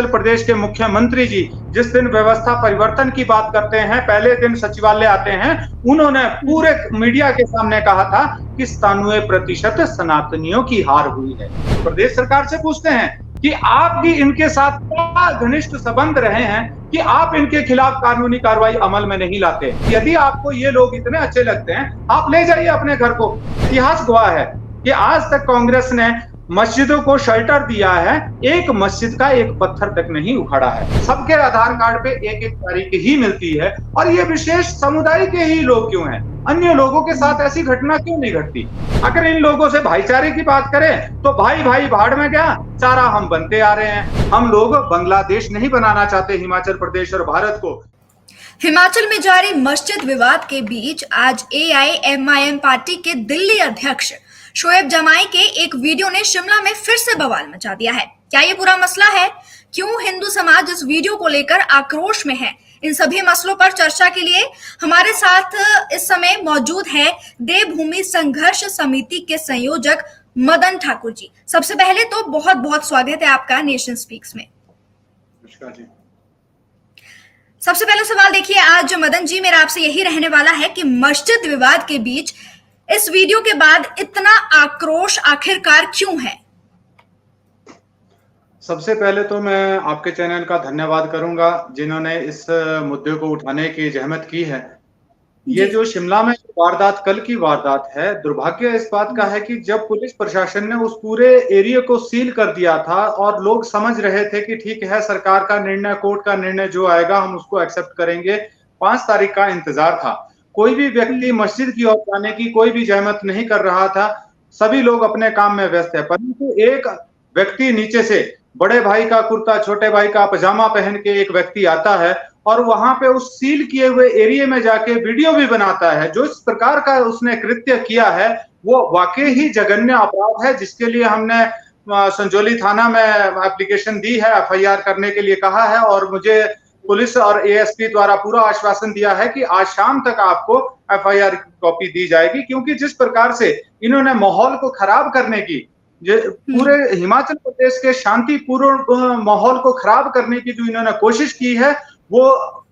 हिमाचल प्रदेश के मुख्यमंत्री जी जिस दिन व्यवस्था परिवर्तन की बात करते हैं, पहले दिन सचिवालय आते हैं, उन्होंने पूरे मीडिया के सामने कहा था कि 97% सनातनियों की हार हुई है। प्रदेश सरकार से पूछते हैं कि आप भी इनके साथ क्या घनिष्ठ संबंध रहे हैं कि आप इनके खिलाफ कानूनी कार्रवाई अमल में नहीं लाते। यदि आपको ये लोग इतने अच्छे लगते हैं, आप ले जाइए अपने घर को। इतिहास गवाह है कि आज तक कांग्रेस ने मस्जिदों को शेल्टर दिया है, एक मस्जिद का एक पत्थर तक नहीं उखाड़ा है। सबके आधार कार्ड पे एक एक तारीख ही मिलती है और ये विशेष समुदाय के ही लोग क्यों हैं? अन्य लोगों के साथ ऐसी घटना क्यों नहीं घटती? अगर इन लोगों से भाईचारे की बात करें तो भाई भाई भाड़ में गया, चारा हम बनते आ रहे हैं। हम लोग बांग्लादेश नहीं बनाना चाहते हिमाचल प्रदेश और भारत को। हिमाचल में जारी मस्जिद विवाद के बीच आज AIMIM पार्टी के दिल्ली अध्यक्ष शोएब जमाई के एक वीडियो ने शिमला में फिर से बवाल मचा दिया है। क्या ये पूरा मसला है? क्यों हिंदू समाज इस वीडियो को लेकर आक्रोश में है? इन सभी मसलों पर चर्चा के लिए हमारे साथ इस समय मौजूद है देवभूमि संघर्ष समिति के संयोजक मदन ठाकुर जी। सबसे पहले तो बहुत बहुत स्वागत है आपका नेशन स्पीक्स में। नमस्कार जी। सबसे पहला सवाल देखिए, आज मदन जी मेरा आपसे यही रहने वाला है कि मस्जिद विवाद के बीच इस वीडियो के बाद इतना आक्रोश आखिरकार क्यों है? सबसे पहले तो मैं आपके चैनल का धन्यवाद करूंगा जिन्होंने इस मुद्दे को उठाने की जहमत की है। ये जो शिमला में वारदात, कल की वारदात है, दुर्भाग्य इस बात का है कि जब पुलिस प्रशासन ने उस पूरे एरिया को सील कर दिया था और लोग समझ रहे थे कि ठीक है, सरकार का निर्णय, कोर्ट का निर्णय जो आएगा हम उसको एक्सेप्ट करेंगे, 5 तारीख का इंतजार था। कोई भी व्यक्ति मस्जिद की ओर जाने की कोई भी जहमत नहीं कर रहा था, सभी लोग अपने काम में व्यस्त है। परंतु एक व्यक्ति नीचे से बड़े भाई का कुर्ता, छोटे भाई का पजामा पहन के एक व्यक्ति आता है और वहां पे उस सील किए हुए एरिया में जाके वीडियो भी बनाता है। जो इस प्रकार का उसने कृत्य किया है वो वाकई ही जघन्य अपराध है, जिसके लिए हमने संजौली थाना में एप्लीकेशन दी है, FIR करने के लिए कहा है और मुझे पुलिस और ASP द्वारा पूरा आश्वासन दिया है कि आज शाम तक आपको FIR की कॉपी दी जाएगी। क्योंकि जिस प्रकार से इन्होंने माहौल को खराब करने की, पूरे हिमाचल प्रदेश के शांतिपूर्ण माहौल को खराब करने की जो इन्होंने कोशिश की है वो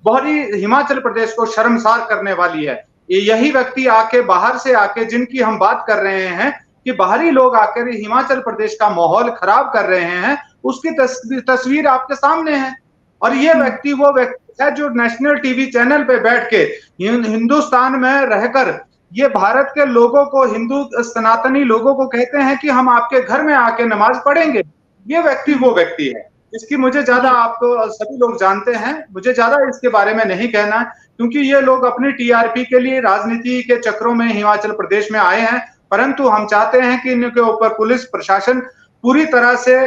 बाहरी हिमाचल प्रदेश को शर्मसार करने वाली है। यही व्यक्ति आके बाहर से आके, जिनकी हम बात कर रहे हैं कि बाहरी लोग आकर हिमाचल प्रदेश का माहौल खराब कर रहे हैं, उसकी तस्वीर आपके सामने है। और ये व्यक्ति वो व्यक्ति है जो नेशनल टीवी चैनल पे बैठ के हिंदुस्तान में रहकर ये भारत के लोगों को, हिंदू सनातनी लोगों को कहते हैं कि हम आपके घर में आके नमाज पढ़ेंगे। ये व्यक्ति वो व्यक्ति है इसकी मुझे ज्यादा, आपको सभी लोग जानते हैं, मुझे ज्यादा इसके बारे में नहीं कहना है क्योंकि ये लोग अपनी TRP के लिए राजनीति के चक्रों में हिमाचल प्रदेश में आए हैं। परंतु हम चाहते हैं कि इनके ऊपर पुलिस प्रशासन पूरी तरह से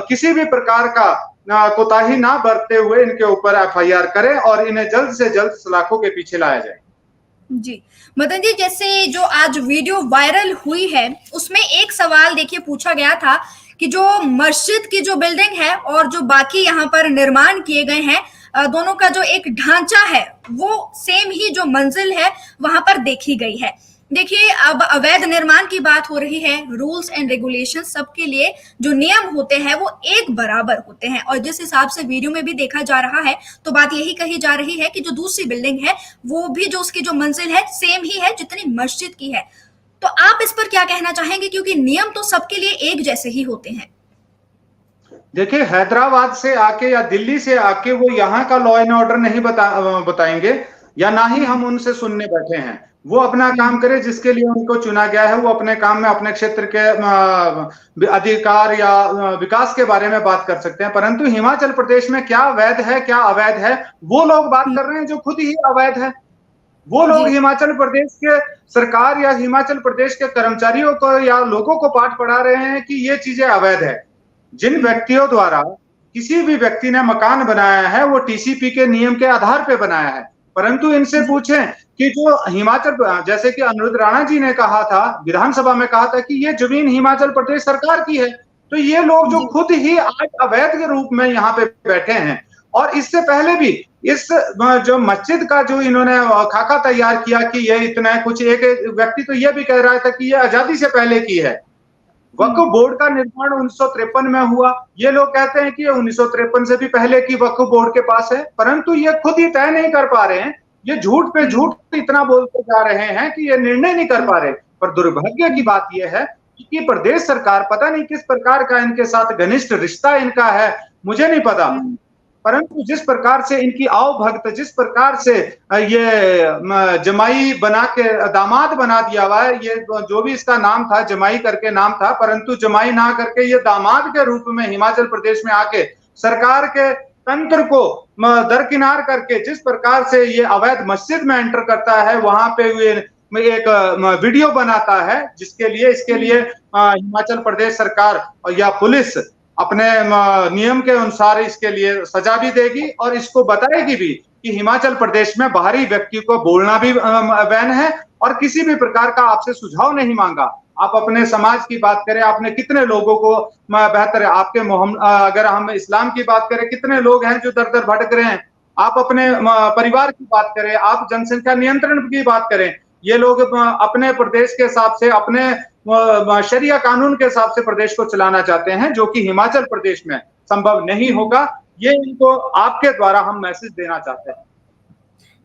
किसी भी प्रकार का कोताही ना बरतते हुए इनके ऊपर FIR करे और इन्हें जल्द से जल्द सलाखों के पीछे लाया जाए। जी मदन जी, जैसे जो आज वीडियो वायरल हुई है उसमें एक सवाल देखिए पूछा गया था कि जो मस्जिद की जो बिल्डिंग है और जो बाकी यहाँ पर निर्माण किए गए हैं, दोनों का जो एक ढांचा है वो सेम ही जो मंजिल है वहां पर देखी गई है। देखिए, अब अवैध निर्माण की बात हो रही है। रूल्स एंड रेगुलेशन सबके लिए जो नियम होते हैं वो एक बराबर होते हैं और जिस हिसाब से वीडियो में भी देखा जा रहा है तो बात यही कही जा रही है कि जो दूसरी बिल्डिंग है वो भी जो उसकी जो मंजिल है सेम ही है जितनी मस्जिद की है। तो आप इस पर क्या कहना चाहेंगे, क्योंकि नियम तो सबके लिए एक जैसे ही होते हैं? देखिए, हैदराबाद से आके या दिल्ली से आके वो यहाँ का लॉ एंड ऑर्डर नहीं बताएंगे या ना ही हम उनसे सुनने बैठे हैं। वो अपना काम करे, जिसके लिए उनको चुना गया है वो अपने काम में अपने क्षेत्र के अधिकार या विकास के बारे में बात कर सकते हैं। परंतु हिमाचल प्रदेश में क्या वैध है क्या अवैध है वो लोग बात कर रहे हैं जो खुद ही अवैध है। वो लोग हिमाचल प्रदेश के सरकार या हिमाचल प्रदेश के कर्मचारियों को या लोगों को पाठ पढ़ा रहे हैं कि ये चीजें अवैध है। जिन व्यक्तियों द्वारा किसी भी व्यक्ति ने मकान बनाया है वो TCP के नियम के आधार पे बनाया है। परंतु इनसे पूछें कि जो हिमाचल, जैसे कि अनिरुद्ध राणा जी ने कहा था, विधानसभा में कहा था कि ये जमीन हिमाचल प्रदेश सरकार की है, तो ये लोग जो खुद ही आज अवैध के रूप में यहाँ पे बैठे हैं और इससे पहले भी इस जो मस्जिद का जो इन्होंने खाका तैयार किया कि ये इतना कुछ, एक व्यक्ति तो ये भी कह रहा था कि ये आजादी से पहले की है। वक्फ बोर्ड का निर्माण 1953 में हुआ। ये लोग कहते हैं कि ये 1953 से भी पहले की वक्फ बोर्ड के पास है, परंतु ये खुद ही तय नहीं कर पा रहे हैं। ये झूठ पे झूठ इतना बोलते जा रहे हैं कि ये निर्णय नहीं कर पा रहे। पर दुर्भाग्य की बात यह है कि प्रदेश सरकार पता नहीं किस प्रकार का इनके साथ घनिष्ठ रिश्ता इनका है, मुझे नहीं पता, परंतु जिस प्रकार से इनकी आओ भगत, जिस प्रकार से ये जमाई बना के दामाद बना दिया हुआ है, ये जो भी इसका नाम था जमाई करके नाम था, परंतु जमाई ना करके ये दामाद के रूप में हिमाचल प्रदेश में आके सरकार के तंत्र को दरकिनार करके जिस प्रकार से ये अवैध मस्जिद में एंटर करता है, वहां पे एक वीडियो बनाता है, जिसके लिए इसके लिए हिमाचल प्रदेश सरकार या पुलिस अपने नियम के अनुसार इसके लिए सजा भी देगी और इसको बताएगी भी कि हिमाचल प्रदेश में बाहरी व्यक्ति को बोलना भी बैन है और किसी भी प्रकार का आपसे सुझाव नहीं मांगा। आप अपने समाज की बात करें, आपने कितने लोगों को बेहतर है, आपके अगर हम इस्लाम की बात करें, कितने लोग हैं जो दर दर भटक रहे हैं। आप अपने परिवार की बात करें, आप जनसंख्या नियंत्रण की बात करें, ये लोग अपने प्रदेश के हिसाब से, अपने शरिया कानून के हिसाब से प्रदेश को चलाना चाहते हैं, जो कि हिमाचल प्रदेश में संभव नहीं होगा। ये इनको आपके द्वारा हम मैसेज देना चाहते हैं।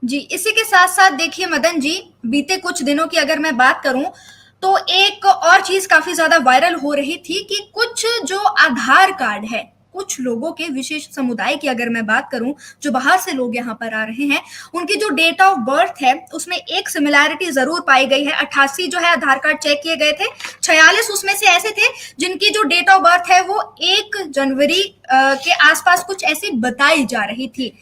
जी, इसी के साथ साथ देखिए मदन जी, बीते कुछ दिनों की अगर मैं बात करूं तो एक और चीज काफी ज्यादा वायरल हो रही थी कि कुछ जो आधार कार्ड है, कुछ लोगों के विशेष समुदाय की अगर मैं बात करूं, जो बाहर से लोग यहाँ पर आ रहे हैं, उनकी जो डेट ऑफ बर्थ है उसमें एक सिमिलैरिटी जरूर पाई गई है। 88 जो है आधार कार्ड चेक किए गए थे, 46 उसमें से ऐसे थे जिनकी जो डेट ऑफ बर्थ है वो 1 जनवरी के आसपास कुछ ऐसी बताई जा रही थी।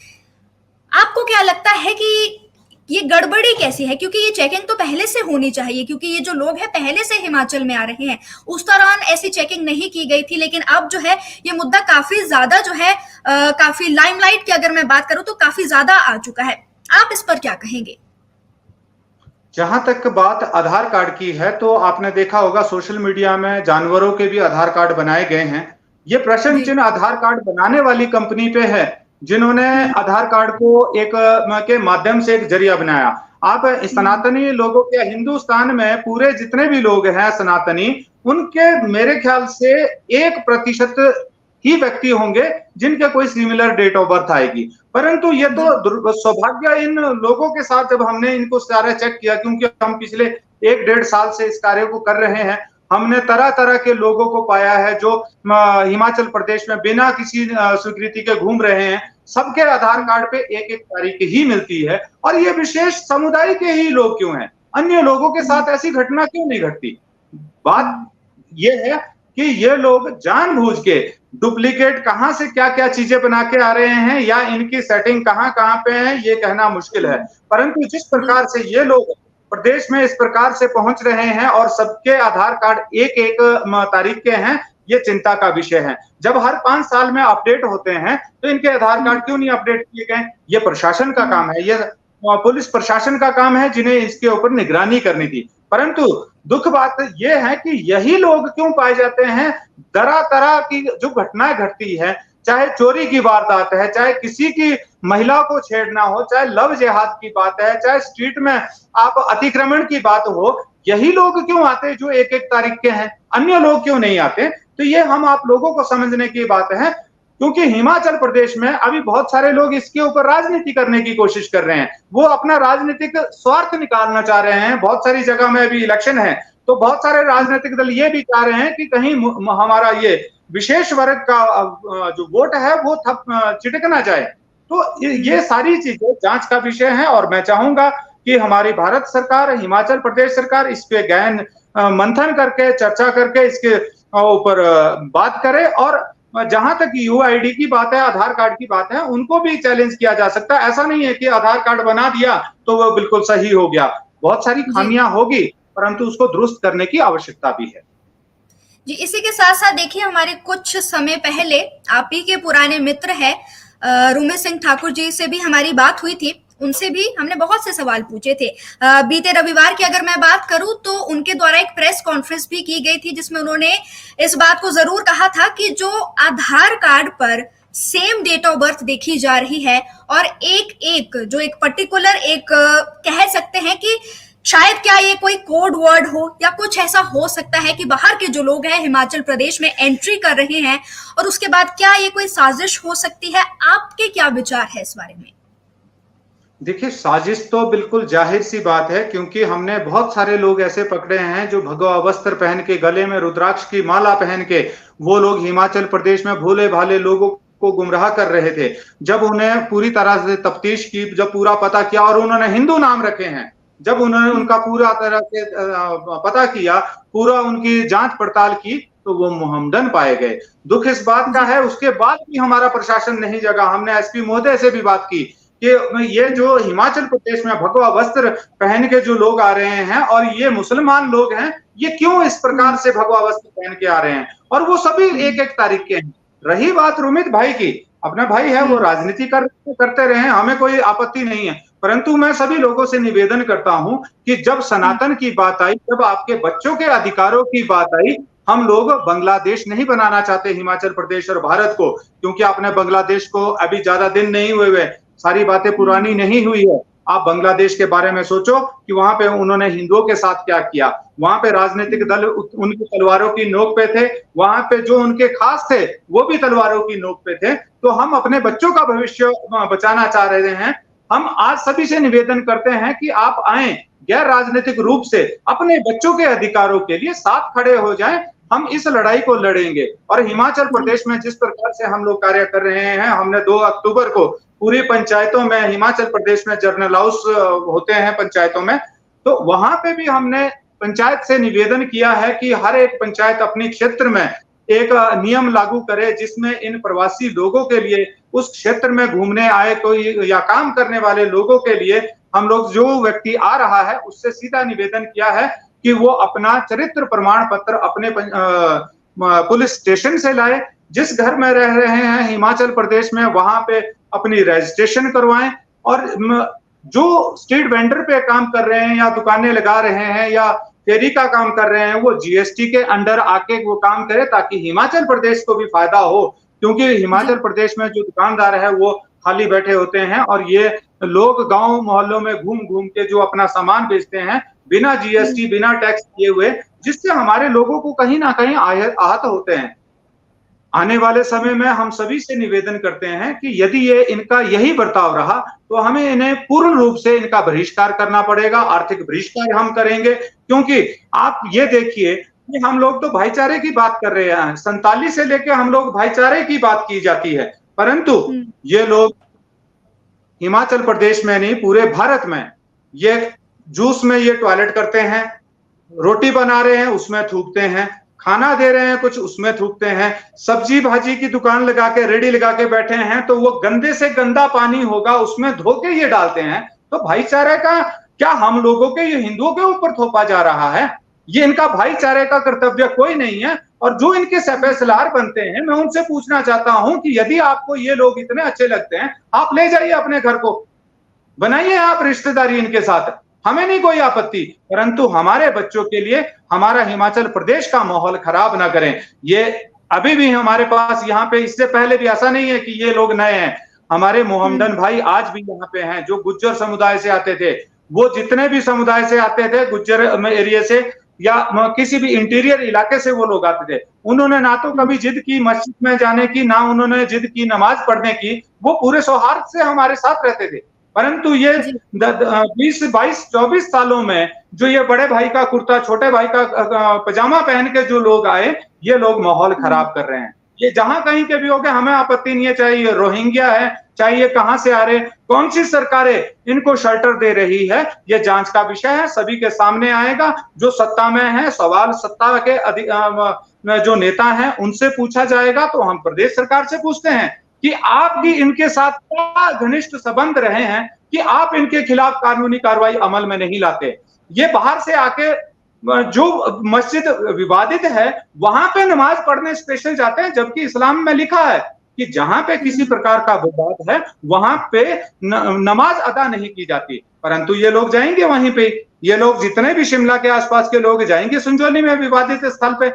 आपको क्या लगता है कि ये गड़बड़ी कैसी है? क्योंकि ये चेकिंग तो पहले से होनी चाहिए, क्योंकि ये जो लोग हैं पहले से हिमाचल में आ रहे हैं, उस दौरान ऐसी चेकिंग नहीं की गई थी, लेकिन अब जो है ये मुद्दा काफी ज्यादा जो है काफी लाइमलाइट की अगर मैं बात करूं तो काफी ज्यादा आ चुका है। आप इस पर क्या कहेंगे? जहां तक बात आधार कार्ड की है, तो आपने देखा होगा सोशल मीडिया में जानवरों के भी आधार कार्ड बनाए गए हैं। ये प्रश्न चिन्ह आधार कार्ड बनाने वाली कंपनी पे है, जिन्होंने आधार कार्ड को एक के माध्यम से एक जरिया बनाया। आप सनातनी लोगों के, हिंदुस्तान में पूरे जितने भी लोग हैं सनातनी, उनके मेरे ख्याल से 1% ही व्यक्ति होंगे जिनके कोई सिमिलर डेट ऑफ बर्थ आएगी। परंतु ये तो सौभाग्य इन लोगों के साथ, जब हमने इनको सारा चेक किया, क्योंकि हम पिछले 1-1.5 साल से इस कार्य को कर रहे हैं, हमने तरह तरह के लोगों को पाया है जो हिमाचल प्रदेश में बिना किसी स्वीकृति के घूम रहे हैं। सबके आधार कार्ड पे 1-1 तारीख ही मिलती है, और ये विशेष समुदाय के ही लोग क्यों हैं? अन्य लोगों के साथ ऐसी घटना क्यों नहीं घटती? बात ये है कि ये लोग जानबूझ के डुप्लीकेट कहां से क्या क्या चीजें बना के आ रहे हैं, या इनकी सेटिंग कहां कहां पे है, ये कहना मुश्किल है। परंतु जिस प्रकार से ये लोग प्रदेश में इस प्रकार से पहुंच रहे हैं और सबके आधार कार्ड 1-1 तारीख के हैं, ये चिंता का विषय है। जब हर 5 साल में अपडेट होते हैं, तो इनके आधार कार्ड क्यों नहीं अपडेट किए गए? ये प्रशासन का काम है, ये पुलिस प्रशासन का काम है, जिन्हें इसके ऊपर निगरानी करनी थी। परंतु दुख बात ये है कि यही लोग क्यों पाए जाते हैं? तरह तरह की जो घटनाएं घटती है, चाहे चोरी की वारदात है, चाहे किसी की महिला को छेड़ना हो, चाहे लव जिहाद की बात है, चाहे स्ट्रीट में आप अतिक्रमण की बात हो, यही लोग क्यों आते हैं जो 1-1 तारीख के हैं? अन्य लोग क्यों नहीं आते? तो ये हम आप लोगों को समझने की बात है, क्योंकि हिमाचल प्रदेश में अभी बहुत सारे लोग इसके ऊपर राजनीति करने की कोशिश कर रहे हैं। वो अपना राजनीतिक स्वार्थ निकालना चाह रहे हैं। बहुत सारी जगह में अभी इलेक्शन है, तो बहुत सारे राजनीतिक दल ये भी चाह रहे हैं कि कहीं हमारा ये विशेष वर्ग का जो वोट है वो चिटक ना जाए। तो ये सारी चीजें जांच का विषय है, और मैं चाहूंगा कि हमारी भारत सरकार, हिमाचल प्रदेश सरकार इस पे गहन मंथन करके, चर्चा करके इसके ऊपर बात करे। और जहां तक यूआईडी की बात है, आधार कार्ड की बात है, उनको भी चैलेंज किया जा सकता है। ऐसा नहीं है कि आधार कार्ड बना दिया तो वो बिल्कुल सही हो गया। बहुत सारी खामियां होगी, परंतु उसको दुरुस्त करने की आवश्यकता भी है। जी, इसी के साथ साथ देखिए, हमारे कुछ समय पहले आप ही के पुराने मित्र है रूमी सिंह ठाकुर जी से भी हमारी बात हुई थी। उनसे भी हमने बहुत से सवाल पूछे थे। बीते रविवार की अगर मैं बात करूं तो उनके द्वारा एक प्रेस कॉन्फ्रेंस भी की गई थी, जिसमें उन्होंने इस बात को जरूर कहा था कि जो आधार कार्ड पर सेम डेट ऑफ बर्थ देखी जा रही है, और एक जो एक पर्टिकुलर एक कह सकते हैं कि शायद क्या ये कोई कोड वर्ड हो या कुछ ऐसा हो सकता है कि बाहर के जो लोग हैं हिमाचल प्रदेश में एंट्री कर रहे हैं, और उसके बाद क्या ये कोई साजिश हो सकती है? आपके क्या विचार है इस बारे में? देखिए, साजिश तो बिल्कुल जाहिर सी बात है, क्योंकि हमने बहुत सारे लोग ऐसे पकड़े हैं जो भगवा वस्त्र पहन के, गले में रुद्राक्ष की माला पहन के, वो लोग हिमाचल प्रदेश में भोले भाले लोगों को गुमराह कर रहे थे। जब उन्हें पूरी तरह से तफ्तीश की, जब पूरा पता किया और उन्होंने हिंदू नाम रखे हैं, जब उन्होंने उनका पूरा तरह से पता किया, पूरा उनकी जांच पड़ताल की, तो वो मोहम्मदन पाए गए। दुख इस बात का है, उसके बाद भी हमारा प्रशासन नहीं जगा। हमने एसपी महोदय से भी बात की कि ये जो हिमाचल प्रदेश में भगवा वस्त्र पहन के जो लोग आ रहे हैं और ये मुसलमान लोग हैं, ये क्यों इस प्रकार से भगवा वस्त्र पहन के आ रहे हैं, और वो सभी एक एक तारीख के हैं। रही बात रुमित भाई की, अपना भाई है, वो राजनीति करते रहे, हमें कोई आपत्ति नहीं है, परंतु मैं सभी लोगों से निवेदन करता हूं कि जब सनातन की बात आई, जब आपके बच्चों के अधिकारों की बात आई, हम लोग बांग्लादेश नहीं बनाना चाहते हिमाचल प्रदेश और भारत को, क्योंकि आपने बांग्लादेश को अभी ज्यादा दिन नहीं हुए, सारी बातें पुरानी नहीं हुई है। आप बांग्लादेश के बारे में सोचो कि वहां पे उन्होंने हिंदुओं के साथ क्या किया, वहां पे राजनीतिक दल उनकी तलवारों की नोक पे थे, वहां पे जो उनके खास थे वो भी तलवारों की नोक पे थे। तो हम अपने बच्चों का भविष्य बचाना चाह रहे हैं। हम आज सभी से निवेदन करते हैं कि आप आए, गैर राजनीतिक रूप से अपने बच्चों के अधिकारों के लिए साथ खड़े हो जाएं। हम इस लड़ाई को लड़ेंगे, और हिमाचल प्रदेश में जिस प्रकार से हम लोग कार्य कर रहे हैं, हमने 2 अक्टूबर को पूरी पंचायतों में, हिमाचल प्रदेश में जर्नल हाउस होते हैं पंचायतों में, तो वहां पे भी हमने पंचायत से निवेदन किया है कि हर एक पंचायत अपनी क्षेत्र में एक नियम लागू करे, जिसमें इन प्रवासी लोगों के लिए, उस क्षेत्र में घूमने आए कोई या काम करने वाले लोगों के लिए, हम लोग जो व्यक्ति आ रहा है उससे सीधा निवेदन किया है कि वो अपना चरित्र प्रमाण पत्र अपने पुलिस स्टेशन से लाए, जिस घर में रह रहे हैं हिमाचल प्रदेश में वहां पे अपनी रजिस्ट्रेशन करवाएं, और जो स्ट्रीट वेंडर पे काम कर रहे हैं या दुकानें लगा रहे हैं या फेरी का काम कर रहे हैं, वो जीएसटी के अंडर आके वो काम करे, ताकि हिमाचल प्रदेश को भी फायदा हो। क्योंकि हिमाचल प्रदेश में जो दुकानदार है वो खाली बैठे होते हैं, और ये लोग गांव मोहल्लों में घूम घूम के जो अपना सामान बेचते हैं बिना जीएसटी, बिना टैक्स किए हुए, जिससे हमारे लोगों को कहीं ना कहीं आहत होते हैं। आने वाले समय में हम सभी से निवेदन करते हैं कि यदि ये इनका यही बर्ताव रहा, तो हमें इन्हें पूर्ण रूप से इनका बहिष्कार करना पड़ेगा, आर्थिक बहिष्कार हम करेंगे। क्योंकि आप ये देखिए कि हम लोग तो भाईचारे की बात कर रहे हैं, 47 से लेके हम लोग भाईचारे की बात की जाती है, परंतु ये लोग हिमाचल प्रदेश में नहीं, पूरे भारत में ये जूस में ये टॉयलेट करते हैं, रोटी बना रहे हैं उसमें थूकते हैं, खाना दे रहे हैं कुछ उसमें थूकते हैं, सब्जी भाजी की दुकान लगा के, रेडी लगा के बैठे हैं, तो वो गंदे से गंदा पानी होगा उसमें धो के ये डालते हैं। तो भाईचारे का क्या हम लोगों के, ये हिंदुओं के ऊपर थोपा जा रहा है? ये इनका भाईचारे का कर्तव्य कोई नहीं है। और जो इनके सफेसलार बनते हैं, मैं उनसे पूछना चाहता हूं कि यदि आपको ये लोग इतने अच्छे लगते हैं, आप ले जाइए अपने घर को, बनाइए आप रिश्तेदारी इनके साथ, हमें नहीं कोई आपत्ति, परंतु हमारे बच्चों के लिए हमारा हिमाचल प्रदेश का माहौल खराब ना करें। ये अभी भी हमारे पास यहाँ पे, इससे पहले भी ऐसा नहीं है कि ये लोग नए हैं, हमारे मोहम्मदन भाई आज भी यहाँ पे हैं, जो गुज्जर समुदाय से आते थे। वो जितने भी समुदाय से आते थे, गुज्जर एरिया से या किसी भी इंटीरियर इलाके से वो लोग आते थे, उन्होंने ना तो कभी जिद की मस्जिद में जाने की, ना उन्होंने जिद की नमाज पढ़ने की, वो पूरे सौहार्द से हमारे साथ रहते थे। परंतु ये 20, 22, 24 सालों में जो ये बड़े भाई का कुर्ता, छोटे भाई का पजामा पहन के जो लोग आए, ये लोग माहौल खराब कर रहे हैं। ये जहां कहीं के भी हो गए, हमें आपत्ति नहीं है, चाहे ये रोहिंग्या है, चाहे ये कहां से आ रहे, कौन सी सरकारें इनको शेल्टर दे रही है, ये जांच का विषय है, सभी के सामने आएगा। जो सत्ता में है, सवाल सत्ता के जो नेता हैं उनसे पूछा जाएगा। तो हम प्रदेश सरकार से पूछते हैं कि आपकी इनके साथ क्या घनिष्ठ संबंध रहे हैं कि आप इनके खिलाफ कानूनी कार्रवाई अमल में नहीं लाते। ये बाहर से आके जो मस्जिद विवादित है वहां पे नमाज पढ़ने स्पेशल जाते हैं, जबकि इस्लाम में लिखा है कि जहां पे किसी प्रकार का विवाद है वहां पे नमाज अदा नहीं की जाती। परंतु ये लोग जाएंगे वहीं पे, ये लोग जितने भी शिमला के आसपास के लोग जाएंगे संजौली में विवादित स्थल पे।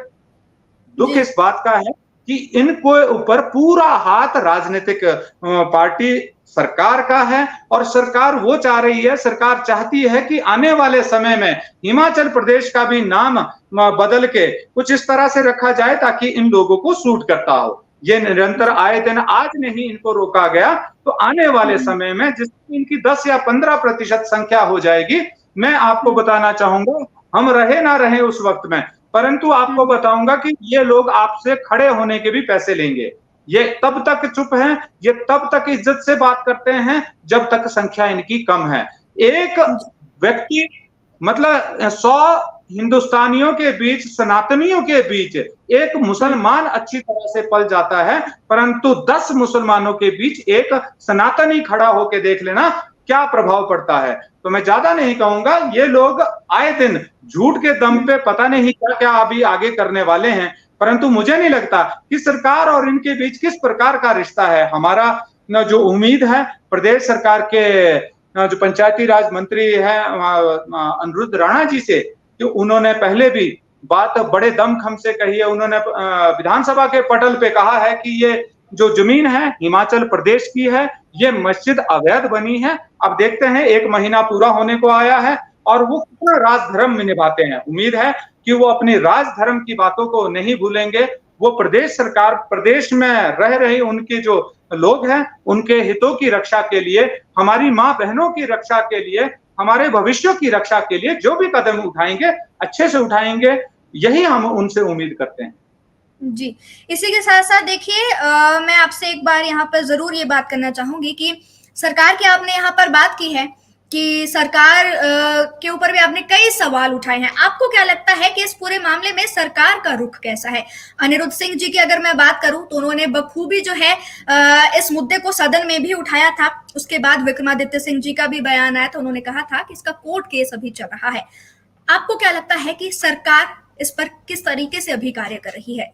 दुख इस बात का है कि इनको ऊपर पूरा हाथ राजनीतिक पार्टी सरकार का है और सरकार वो चाह रही है, सरकार चाहती है कि आने वाले समय में हिमाचल प्रदेश का भी नाम बदल के कुछ इस तरह से रखा जाए ताकि इन लोगों को सूट करता हो। ये निरंतर आए दिन आज नहीं इनको रोका गया तो आने वाले समय में जिस इनकी 10 या 15% संख्या हो जाएगी, मैं आपको बताना चाहूंगा, हम रहे ना रहे उस वक्त में, परंतु आपको बताऊंगा कि ये लोग आपसे खड़े होने के भी पैसे लेंगे। ये तब तक चुप हैं, ये तब तक इज्जत से बात करते हैं जब तक संख्या इनकी कम है। एक व्यक्ति मतलब 100 हिंदुस्तानियों के बीच, सनातनियों के बीच एक मुसलमान अच्छी तरह से पल जाता है, परंतु 10 मुसलमानों के बीच एक सनातनी खड़ा होकर देख लेना क्या प्रभाव पड़ता है। तो मैं ज्यादा नहीं कहूंगा, ये लोग आए दिन झूठ के दम पे पता नहीं क्या क्या अभी आगे करने वाले हैं, परंतु मुझे नहीं लगता कि सरकार और इनके बीच किस प्रकार का रिश्ता है। हमारा जो उम्मीद है प्रदेश सरकार के जो पंचायती राज मंत्री है अनिरुद्ध राणा जी से, कि उन्होंने पहले भी बात बड़े दमखम से कही है। उन्होंने विधानसभा के पटल पे कहा है कि ये जो जमीन है हिमाचल प्रदेश की है, ये मस्जिद अवैध बनी है। अब देखते हैं 1 महीना पूरा होने को आया है और वो कितना राजधर्म में निभाते हैं। उम्मीद है कि वो अपनी राजधर्म की बातों को नहीं भूलेंगे। वो प्रदेश सरकार, प्रदेश में रह रहे उनके जो लोग हैं, उनके हितों की रक्षा के लिए, हमारी माँ बहनों की रक्षा के लिए, हमारे भविष्य की रक्षा के लिए जो भी कदम उठाएंगे अच्छे से उठाएंगे, यही हम उनसे उम्मीद करते हैं। जी, इसी के साथ साथ देखिए मैं आपसे एक बार यहाँ पर जरूर ये बात करना चाहूंगी कि सरकार की आपने यहाँ पर बात की है कि सरकार के ऊपर भी आपने कई सवाल उठाए हैं। आपको क्या लगता है कि इस पूरे मामले में सरकार का रुख कैसा है? अनिरुद्ध सिंह जी की अगर मैं बात करूं तो उन्होंने बखूबी जो है इस मुद्दे को सदन में भी उठाया था। उसके बाद विक्रमादित्य सिंह जी का भी बयान आया था, उन्होंने कहा था कि इसका कोर्ट केस अभी चल रहा है। आपको क्या लगता है कि सरकार इस पर किस तरीके से अभी कार्य कर रही है?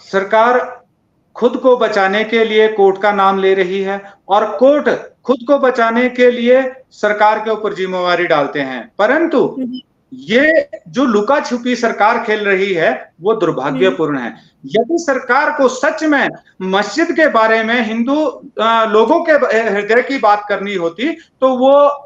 सरकार खुद को बचाने के लिए कोर्ट का नाम ले रही है और कोर्ट खुद को बचाने के लिए सरकार के ऊपर जिम्मेवारी डालते हैं, परंतु ये जो लुका छुपी सरकार खेल रही है वो दुर्भाग्यपूर्ण है। यदि सरकार को सच में मस्जिद के बारे में, हिंदू लोगों के हृदय की बात करनी होती तो वो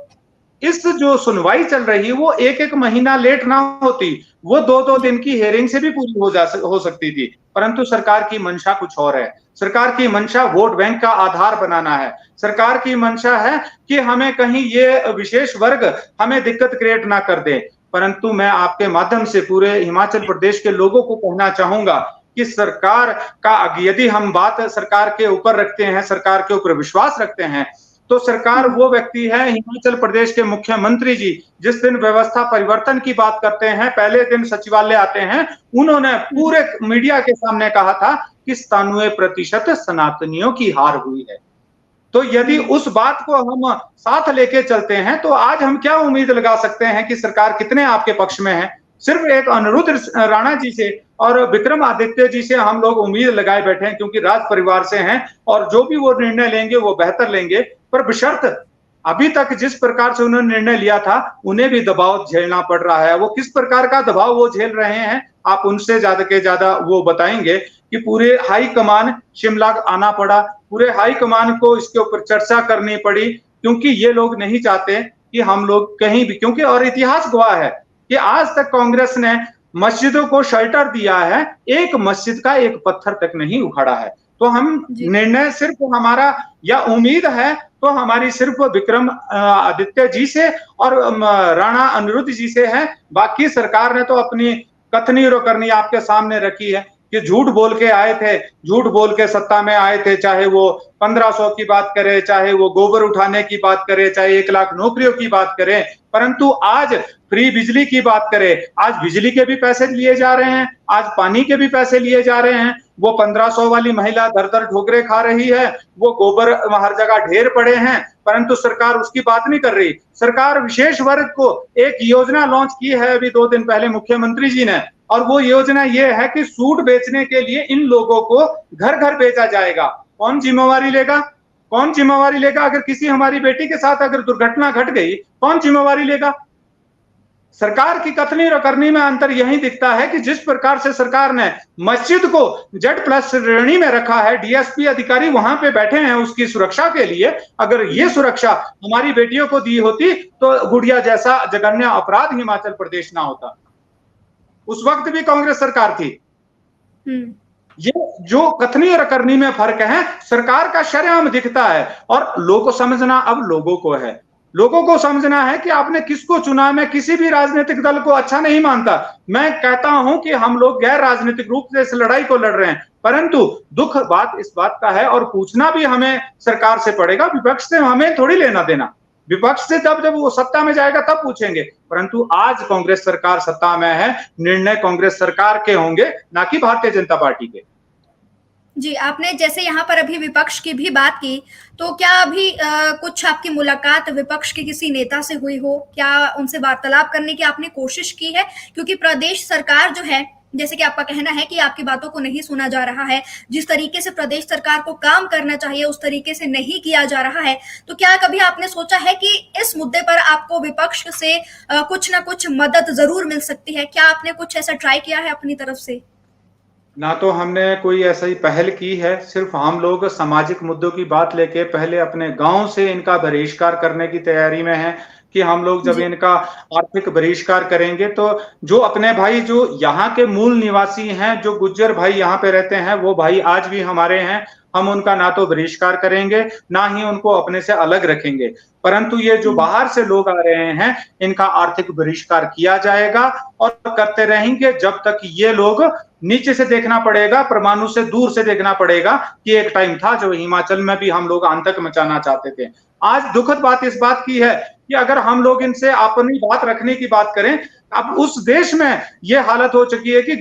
इस जो सुनवाई चल रही है वो 1-1 महीना लेट ना होती, वो 2-2 दिन की हेयरिंग से भी पूरी हो सकती थी, परंतु सरकार की मंशा कुछ और है। सरकार की मंशा वोट बैंक का आधार बनाना है। सरकार की मंशा है कि हमें कहीं ये विशेष वर्ग हमें दिक्कत क्रिएट ना कर दे। परंतु मैं आपके माध्यम से पूरे हिमाचल प्रदेश के लोगों को कहना चाहूंगा कि सरकार का, यदि हम बात सरकार के ऊपर रखते हैं, सरकार के ऊपर विश्वास रखते हैं, तो सरकार वो व्यक्ति है, हिमाचल प्रदेश के मुख्यमंत्री जी जिस दिन व्यवस्था परिवर्तन की बात करते हैं, पहले दिन सचिवालय आते हैं, उन्होंने पूरे मीडिया के सामने कहा था कि 97% सनातनियों की हार हुई है। तो यदि उस बात को हम साथ लेके चलते हैं तो आज हम क्या उम्मीद लगा सकते हैं कि सरकार कितने आपके पक्ष में है। सिर्फ एक अनिरुद्ध राणा जी से और विक्रमादित्य जी से हम लोग उम्मीद लगाए बैठे हैं क्योंकि राज परिवार से हैं और जो भी वो निर्णय लेंगे वो बेहतर लेंगे, पर बशर्त अभी तक जिस प्रकार से उन्होंने निर्णय लिया था उन्हें भी दबाव झेलना पड़ रहा है। वो किस प्रकार का दबाव वो झेल रहे हैं आप उनसे ज्यादा के ज्यादा वो बताएंगे कि पूरे हाई कमान शिमला आना पड़ा, पूरे हाई कमान को इसके ऊपर चर्चा करनी पड़ी क्योंकि ये लोग नहीं चाहते कि हम लोग कहीं भी, क्योंकि और इतिहास गवाह है कि आज तक कांग्रेस ने मस्जिदों को शेल्टर दिया है, एक मस्जिद का एक पत्थर तक नहीं उखाड़ा है। तो हम निर्णय सिर्फ हमारा या उम्मीद है तो हमारी सिर्फ विक्रम आदित्य जी से और राणा अनिरुद्ध जी से है। बाकी सरकार ने तो अपनी कथनी और करनी आपके सामने रखी है कि झूठ बोल के आए थे, झूठ बोल के सत्ता में आए थे, चाहे वो 1500 की बात करे, चाहे वो गोबर उठाने की बात करे, चाहे 1 लाख नौकरियों की बात करे, परंतु आज फ्री बिजली की बात करें, आज बिजली के भी पैसे लिए जा रहे हैं, आज पानी के भी पैसे लिए जा रहे हैं। वो 1500 वाली महिला दर दर ठोकरे खा रही है, वो गोबर हर जगह ढेर पड़े हैं, परंतु सरकार उसकी बात नहीं कर रही। सरकार विशेष वर्ग को एक योजना लॉन्च की है अभी 2 दिन पहले मुख्यमंत्री जी ने, और वो योजना ये है कि सूट बेचने के लिए इन लोगों को घर घर बेचा जाएगा। कौन जिम्मेवारी लेगा? कौन जिम्मेवारी लेगा? अगर किसी हमारी बेटी के साथ अगर दुर्घटना घट गई, कौन जिम्मेवारी लेगा? सरकार की कथनी और करनी में अंतर यही दिखता है कि जिस प्रकार से सरकार ने मस्जिद को Z+ श्रेणी में रखा है, डीएसपी अधिकारी वहां पे बैठे हैं उसकी सुरक्षा के लिए, अगर ये सुरक्षा हमारी बेटियों को दी होती तो गुड़िया जैसा जघन्य अपराध हिमाचल प्रदेश ना होता। उस वक्त भी कांग्रेस सरकार थी। ये जो कथनी और करनी में फर्क है, सरकार का शरेआम दिखता है और लोगों को समझना अब लोगों को है। लोगों को समझना है कि आपने किसको चुना। मैं किसी भी राजनीतिक दल को अच्छा नहीं मानता। मैं कहता हूं कि हम लोग गैर राजनीतिक रूप से इस लड़ाई को लड़ रहे हैं, परंतु दुख बात इस बात का है और पूछना भी हमें सरकार से पड़ेगा। विपक्ष से हमें थोड़ी लेना देना। विपक्ष से जब वो सत्ता में जाएगा तब पूछेंगे, परंतु आज कांग्रेस सरकार सत्ता में है, निर्णय कांग्रेस सरकार के होंगे, ना कि भारतीय जनता पार्टी के। जी, आपने जैसे यहाँ पर अभी विपक्ष की भी बात की, तो क्या अभी कुछ आपकी मुलाकात विपक्ष के किसी नेता से हुई हो? क्या उनसे वार्तालाप करने की आपने कोशिश की है? क्योंकि प्रदेश सरकार जो है, जैसे कि आपका कहना है कि आपकी बातों को नहीं सुना जा रहा है, जिस तरीके से प्रदेश सरकार को काम करना चाहिए उस तरीके से नहीं किया जा रहा है, तो क्या कभी आपने सोचा है कि इस मुद्दे पर आपको विपक्ष से कुछ ना कुछ मदद जरूर मिल सकती है? क्या आपने कुछ ऐसा ट्राई किया है अपनी तरफ से? ना तो हमने कोई ऐसा ही पहल की है, सिर्फ हम लोग सामाजिक मुद्दों की बात लेके पहले अपने गांव से इनका बहिष्कार करने की तैयारी में है कि हम लोग जब इनका आर्थिक बहिष्कार करेंगे तो जो अपने भाई जो यहाँ के मूल निवासी हैं, जो गुज्जर भाई यहाँ पे रहते हैं, वो भाई आज भी हमारे हैं। हम उनका ना तो बहिष्कार करेंगे, ना ही उनको अपने से अलग रखेंगे, परंतु ये जो बाहर से लोग आ रहे हैं इनका आर्थिक बहिष्कार किया जाएगा और करते रहेंगे जब तक ये लोग नीचे से देखना पड़ेगा, परमाणु से दूर से देखना पड़ेगा कि एक टाइम था जो हिमाचल में भी हम लोग आतंक मचाना चाहते थे। आज दुखद बात इस बात की है कि अगर हम लोग इनसे अपनी बात रखने की बात करें, अब उस देश में ये हालत हो चुकी है कि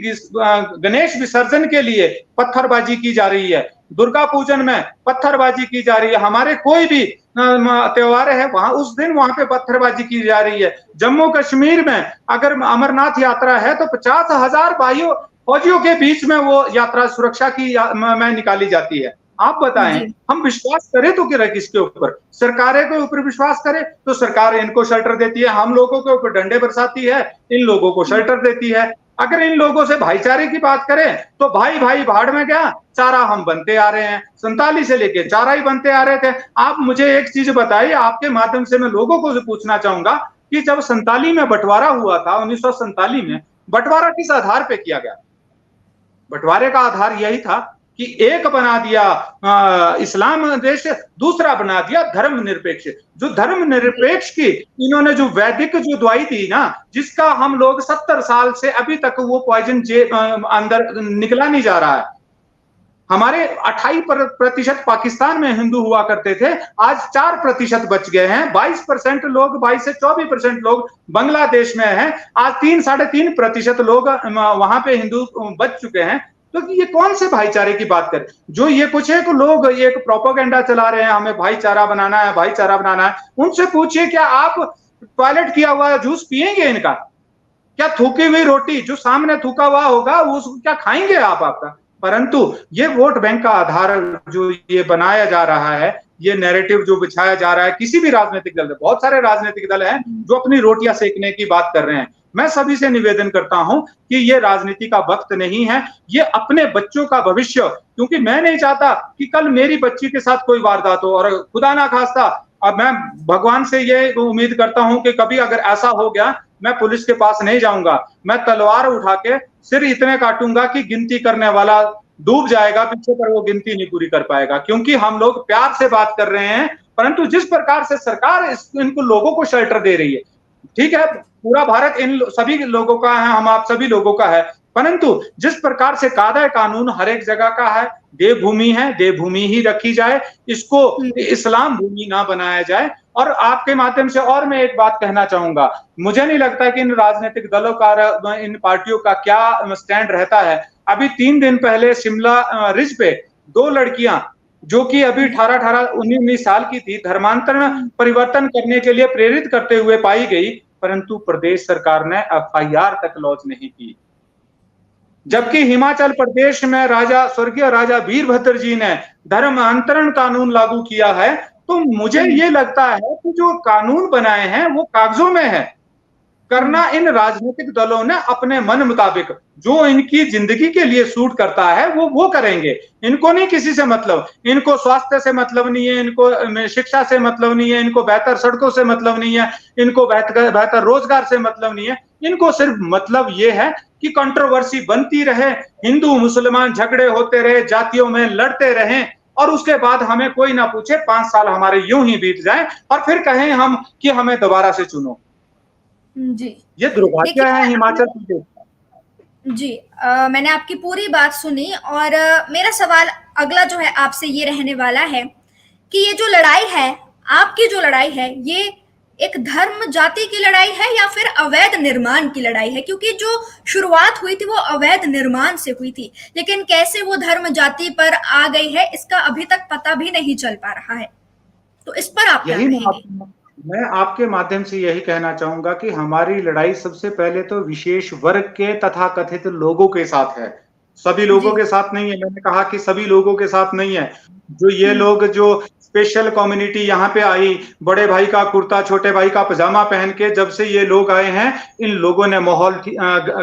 गणेश विसर्जन के लिए पत्थरबाजी की जा रही है, दुर्गा पूजन में पत्थरबाजी की जा रही है, हमारे कोई भी त्योहार है वहां उस दिन वहां पे पत्थरबाजी की जा रही है। जम्मू कश्मीर में अगर अमरनाथ यात्रा है तो 50,000 भाइयों फौजियों के बीच में वो यात्रा सुरक्षा की में निकाली जाती है। आप बताएं, हम विश्वास करें तो किसके ऊपर? सरकारें के ऊपर विश्वास करें तो सरकार इनको शेल्टर देती है, हम लोगों के ऊपर डंडे बरसाती है, इन लोगों को शेल्टर देती है। अगर इन लोगों से भाईचारे की बात करें तो भाई भाई भाड़ में गया, चारा हम बनते आ रहे हैं, 47 से लेके चारा ही बनते आ रहे थे। आप मुझे एक चीज बताइए, आपके माध्यम से मैं लोगों को पूछना चाहूंगा कि जब 47 में बंटवारा हुआ था, 1947 में बंटवारा किस आधार पे किया गया? बंटवारे का आधार यही था कि एक बना दिया इस्लाम देश, दूसरा बना दिया धर्मनिरपेक्ष। जो धर्मनिरपेक्ष की इन्होंने जो वैदिक जो दवाई दी ना, जिसका हम लोग 70 साल से अभी तक वो पॉइजन अंदर निकला नहीं जा रहा है। हमारे 28% पाकिस्तान में हिंदू हुआ करते थे, आज 4% बच गए हैं। 22% लोग, 22 से 24% लोग बांग्लादेश में हैं, आज 3-3.5% लोग वहां पे हिंदू बच चुके हैं। तो ये कौन से भाईचारे की बात करें? जो ये कुछ एक लोग एक प्रोपेगेंडा चला रहे हैं, हमें भाईचारा बनाना है, भाईचारा बनाना है। उनसे पूछिए क्या आप टॉयलेट किया हुआ जूस पिएंगे इनका? क्या थूकी हुई रोटी जो सामने थूका हुआ होगा उसको क्या खाएंगे आप? आपका परंतु ये वोट बैंक का आधार जो ये बनाया जा रहा है, ये नैरेटिव जो बिछाया जा रहा है, किसी भी राजनीतिक दल, बहुत सारे राजनीतिक दल हैं जो अपनी रोटियां सेकने की बात कर रहे हैं। मैं सभी से निवेदन करता हूं कि ये राजनीति का वक्त नहीं है, ये अपने बच्चों का भविष्य, क्योंकि मैं नहीं चाहता कि कल मेरी बच्ची के साथ कोई वारदात हो, और खुदा ना खास्ता अब मैं भगवान से ये उम्मीद करता हूं कि कभी अगर ऐसा हो गया, मैं पुलिस के पास नहीं जाऊंगा, मैं तलवार उठा के सिर इतने काटूंगा कि गिनती करने वाला डूब जाएगा पीछे, पर वो गिनती नहीं पूरी कर पाएगा। क्योंकि हम लोग प्यार से बात कर रहे हैं, परंतु जिस प्रकार से सरकार इनको लोगों को शेल्टर दे रही है, ठीक है, पूरा भारत इन सभी लोगों का है, हम आप सभी लोगों का है, परंतु जिस प्रकार से कायदा कानून हर एक जगह का है, देवभूमि है, देवभूमि ही रखी जाए, इसको इस्लाम भूमि ना बनाया जाए। और आपके माध्यम से और मैं एक बात कहना चाहूंगा, मुझे नहीं लगता कि इन राजनीतिक दलों का, इन पार्टियों का क्या स्टैंड रहता है। अभी 3 दिन पहले शिमला रिज पे 2 लड़कियां जो कि अभी 18-19 साल की थी, धर्मांतरण परिवर्तन करने के लिए प्रेरित करते हुए पाई गई, परंतु प्रदेश सरकार ने FIR तक लॉन्च नहीं की। जबकि हिमाचल प्रदेश में स्वर्गीय राजा वीरभद्र जी ने धर्मांतरण कानून लागू किया है। तो मुझे ये लगता है कि जो कानून बनाए हैं वो कागजों में है, करना इन राजनीतिक दलों ने अपने मन मुताबिक, जो इनकी जिंदगी के लिए सूट करता है वो करेंगे। इनको नहीं किसी से मतलब, इनको स्वास्थ्य से मतलब नहीं है, इनको शिक्षा से मतलब नहीं है, इनको बेहतर सड़कों से मतलब नहीं है, इनको बेहतर रोजगार से मतलब नहीं है। इनको सिर्फ मतलब ये है कि कंट्रोवर्सी बनती रहे, हिंदू मुसलमान झगड़े होते रहे, जातियों में लड़ते रहें, और उसके बाद हमें कोई ना पूछे, 5 साल हमारे यूं ही बीत जाए और फिर कहें हम कि हमें दोबारा से चुनो। जी। ये दुर्भाग्य है हिमाचल प्रदेश। जी, मैंने आपकी पूरी बात सुनी और मेरा सवाल अगला जो है आपसे ये रहने वाला है कि ये जो लड़ाई है, आपकी जो लड़ाई है, ये एक धर्म जाति की लड़ाई है या फिर अवैध निर्माण की लड़ाई है? क्योंकि जो शुरुआत हुई थी वो अवैध निर्माण से हुई थी, लेकिन कैसे वो धर्म जाति पर आ गई है इसका अभी तक पता भी नहीं चल पा रहा है। तो इस पर आप क्या कहेंगे? मैं आपके माध्यम से यही कहना चाहूंगा कि हमारी लड़ाई सबसे पहले तो विशेष वर्ग के तथाकथित लोगों के साथ है, सभी लोगों के साथ नहीं है। मैंने कहा कि सभी लोगों के साथ नहीं है। जो ये लोग, जो स्पेशल कम्युनिटी यहाँ पे आई, बड़े भाई का कुर्ता छोटे भाई का पजामा पहन के जब से ये लोग आए हैं, इन लोगों ने माहौल